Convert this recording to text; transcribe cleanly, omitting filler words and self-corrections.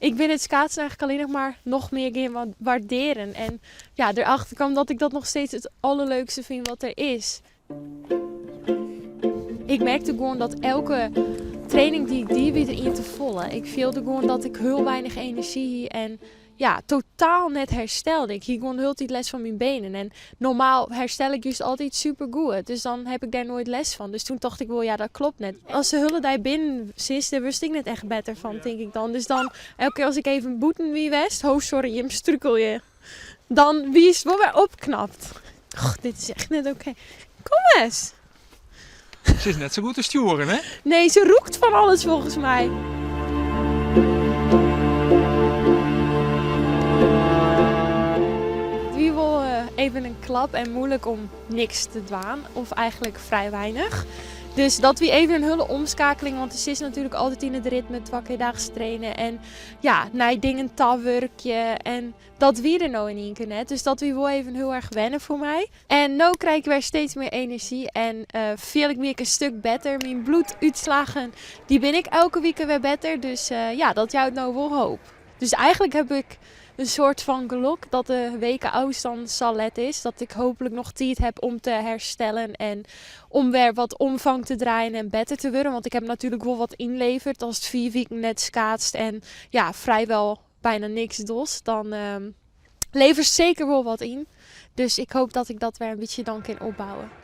ik ben het schaatsen eigenlijk alleen nog meer gaan waarderen. En ja, erachter kwam dat ik dat nog steeds het allerleukste vind wat er is. Ik merkte gewoon dat elke training die ik deed weer in te volle. Ik voelde gewoon dat ik heel weinig energie en ja, totaal net herstelde. Ik hield gewoon heel die les van mijn benen. En normaal herstel ik juist altijd super goed. Dus dan heb ik daar nooit les van. Dus toen dacht ik wel, ja, dat klopt net. Als de hullen daar binnen zit, daar wist ik net echt beter van, denk ik dan. Dus dan, elke keer als ik even boeten wie west, oh sorry, je strukel je. Dan wie is wel weer opknapt. Och, dit is echt net oké. Kom eens. Ze is net zo goed te sturen, hè? Nee, ze roekt van alles volgens mij. Wie wil even een klap en moeilijk om niks te doen. Of eigenlijk vrij weinig. Dus dat we even een hulle omschakeling. Want het is natuurlijk altijd in het ritme 2 keer daags trainen. En ja, naar dingen taalwerkje. En dat wie er nou in één keer net. Dus dat wie wel even heel erg wennen voor mij. En nu krijg ik weer steeds meer energie. En voel ik me een stuk beter. Mijn bloeduitslagen, die ben ik elke week weer beter. Dus ja, dat jouwt nou wel hoop. Dus eigenlijk heb ik een soort van geluk dat de weken afstand zal let is. Dat ik hopelijk nog tijd heb om te herstellen en om weer wat omvang te draaien en beter te worden. Want ik heb natuurlijk wel wat inleverd als het 4 weken net schaatst en ja, vrijwel bijna niks dos. Dan levert zeker wel wat in. Dus ik hoop dat ik dat weer een beetje dan kan opbouwen.